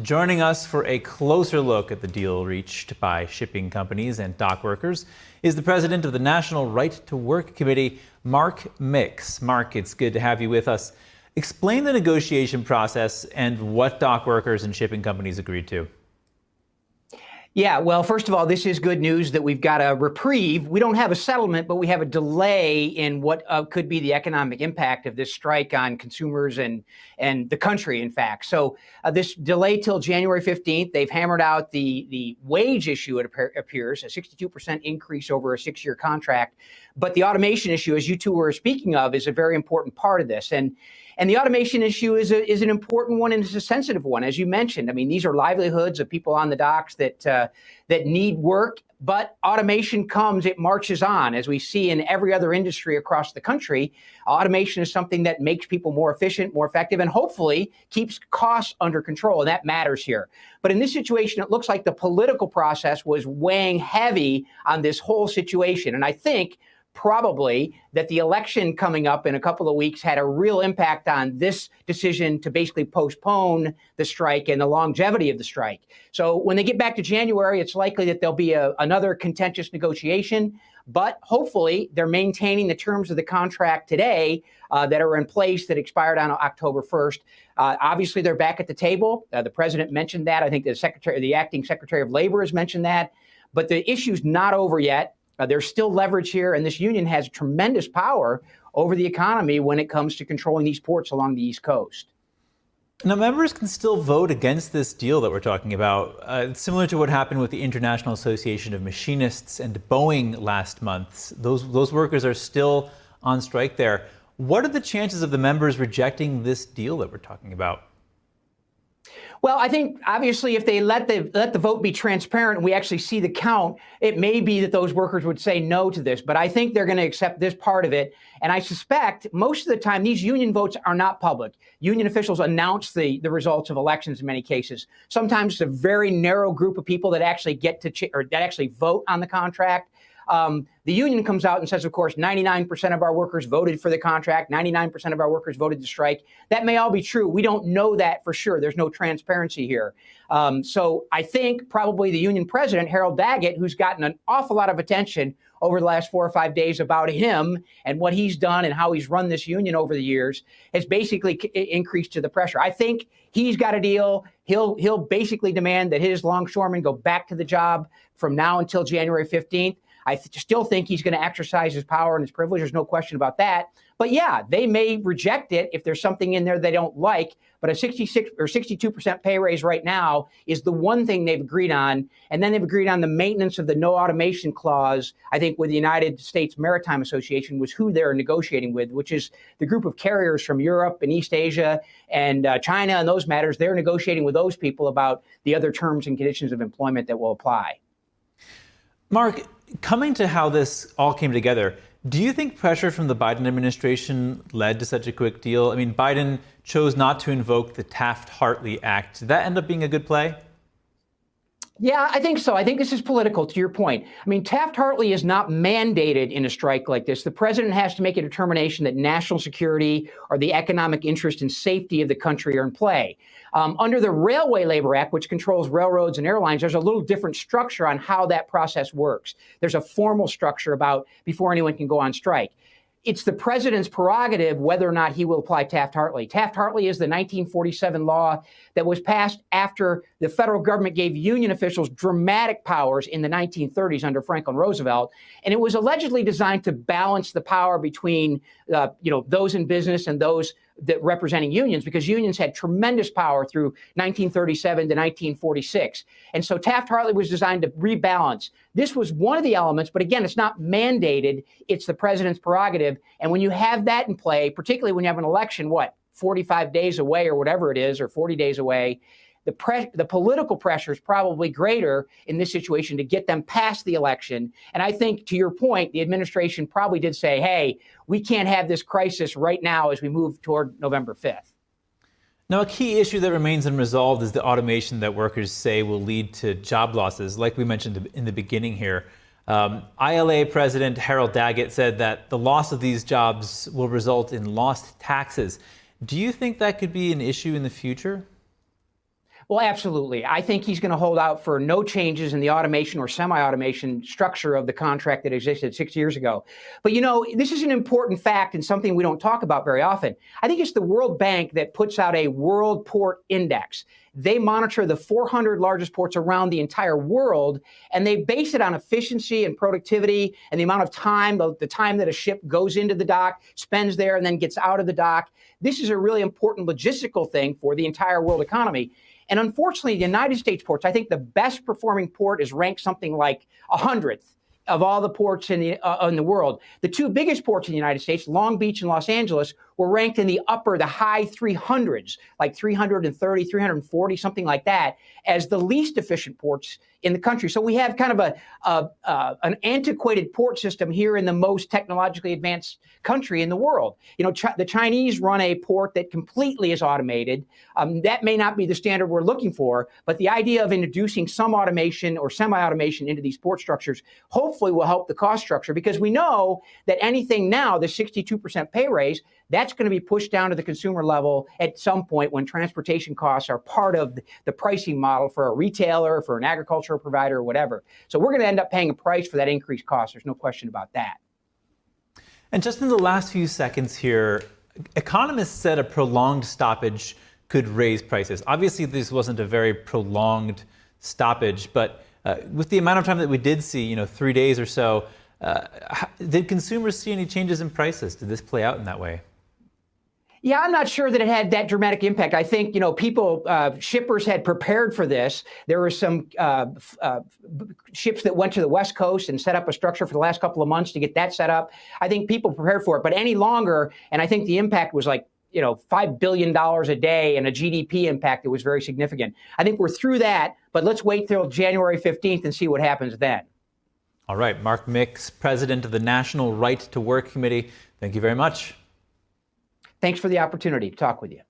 Joining us for a closer look at the deal reached by shipping companies and dock workers is the president of the National Right to Work Committee, Mark Mix. Mark, it's good to have you with us. Explain the negotiation process and what dock workers and shipping companies agreed to. Yeah, well, first of all, this is good news that we've got a reprieve. We don't have a settlement, but we have a delay in what could be the economic impact of this strike on consumers and the country, in fact. So this delay till January 15th, they've hammered out the wage issue, it appears, a 62% increase over a 6-year contract. But the automation issue, as you two were speaking of, is a very important part of this. And the automation issue is an important one and it's a sensitive one, as you mentioned. I mean, these are livelihoods of people on the docks that need work, but automation comes, it marches on. As we see in every other industry across the country, automation is something that makes people more efficient, more effective, and hopefully keeps costs under control, and that matters here. But in this situation, it looks like the political process was weighing heavy on this whole situation, and I think probably that the election coming up in a couple of weeks had a real impact on this decision to basically postpone the strike and the longevity of the strike. So when they get back to January, it's likely that there'll be another contentious negotiation, but hopefully they're maintaining the terms of the contract today that are in place that expired on October 1st. Obviously, they're back at the table. The president mentioned that. I think the acting secretary of labor has mentioned that, but the issue's not over yet. There's still leverage here, and this union has tremendous power over the economy when it comes to controlling these ports along the East Coast. Now, members can still vote against this deal that we're talking about, similar to what happened with the International Association of Machinists and Boeing last month. Those workers are still on strike there. What are the chances of the members rejecting this deal that we're talking about? Well, I think obviously if they let the vote be transparent and we actually see the count, it may be that those workers would say no to this. But I think they're going to accept this part of it. And I suspect most of the time these union votes are not public. Union officials announce the results of elections in many cases. Sometimes it's a very narrow group of people that actually get to that actually vote on the contract. The union comes out and says, of course, 99% of our workers voted for the contract, 99% of our workers voted to strike. That may all be true. We don't know that for sure. There's no transparency here. So I think probably the union president, Harold Daggett, who's gotten an awful lot of attention over the last 4 or 5 days about him and what he's done and how he's run this union over the years, has basically increased to the pressure. I think he's got a deal. He'll basically demand that his longshoremen go back to the job from now until January 15th. I still think he's going to exercise his power and his privilege. There's no question about that. But yeah, they may reject it if there's something in there they don't like. But a 66 or 62% pay raise right now is the one thing they've agreed on. And then they've agreed on the maintenance of the no automation clause, I think, with the United States Maritime Association was who they're negotiating with, which is the group of carriers from Europe and East Asia and China and those matters. They're negotiating with those people about the other terms and conditions of employment that will apply. Mark, coming to how this all came together, do you think pressure from the Biden administration led to such a quick deal? I mean, Biden chose not to invoke the Taft-Hartley Act. Did that end up being a good play? Yeah, I think so. I think this is political, to your point. I mean, Taft-Hartley is not mandated in a strike like this. The president has to make a determination that national security or the economic interest and safety of the country are in play. Under the Railway Labor Act, which controls railroads and airlines, there's a little different structure on how that process works. There's a formal structure about before anyone can go on strike. It's the president's prerogative whether or not he will apply Taft-Hartley. Taft-Hartley is the 1947 law that was passed after the federal government gave union officials dramatic powers in the 1930s under Franklin Roosevelt. And it was allegedly designed to balance the power between those in business and those that representing unions, because unions had tremendous power through 1937 to 1946. And so Taft-Hartley was designed to rebalance. This was one of the elements, but again, it's not mandated. It's the president's prerogative. And when you have that in play, particularly when you have an election, 45 days away or whatever it is, or 40 days away, the political pressure is probably greater in this situation to get them past the election. And I think, to your point, the administration probably did say, hey, we can't have this crisis right now as we move toward November 5th. Now, a key issue that remains unresolved is the automation that workers say will lead to job losses, like we mentioned in the beginning here. ILA President Harold Daggett said that the loss of these jobs will result in lost taxes. Do you think that could be an issue in the future? Well, absolutely. I think he's going to hold out for no changes in the automation or semi-automation structure of the contract that existed 6 years ago. But this is an important fact and something we don't talk about very often. I think it's the World Bank that puts out a World Port Index. They monitor the 400 largest ports around the entire world, and they base it on efficiency and productivity and the amount of time, the time that a ship goes into the dock, spends there, and then gets out of the dock. This is a really important logistical thing for the entire world economy. And unfortunately, the United States ports, I think the best performing port is ranked something like 100th of all the ports in the world. The two biggest ports in the United States, Long Beach and Los Angeles, were ranked in the high 300s, like 330, 340, something like that, as the least efficient ports in the country. So we have kind of an antiquated port system here in the most technologically advanced country in the world. The Chinese run a port that completely is automated. That may not be the standard we're looking for, but the idea of introducing some automation or semi-automation into these port structures hopefully will help the cost structure, because we know that anything now, the 62% pay raise, that's going to be pushed down to the consumer level at some point when transportation costs are part of the pricing model for a retailer, for an agricultural provider, or whatever. So we're going to end up paying a price for that increased cost. There's no question about that. And just in the last few seconds here, economists said a prolonged stoppage could raise prices. Obviously, this wasn't a very prolonged stoppage, but with the amount of time that we did see, 3 days or so, did consumers see any changes in prices? Did this play out in that way? Yeah, I'm not sure that it had that dramatic impact. I think, shippers had prepared for this. There were some ships that went to the West Coast and set up a structure for the last couple of months to get that set up. I think people prepared for it, but any longer, and I think the impact was like, $5 billion a day and a GDP impact that was very significant. I think we're through that, but let's wait till January 15th and see what happens then. All right, Mark Mix, president of the National Right to Work Committee. Thank you very much. Thanks for the opportunity to talk with you.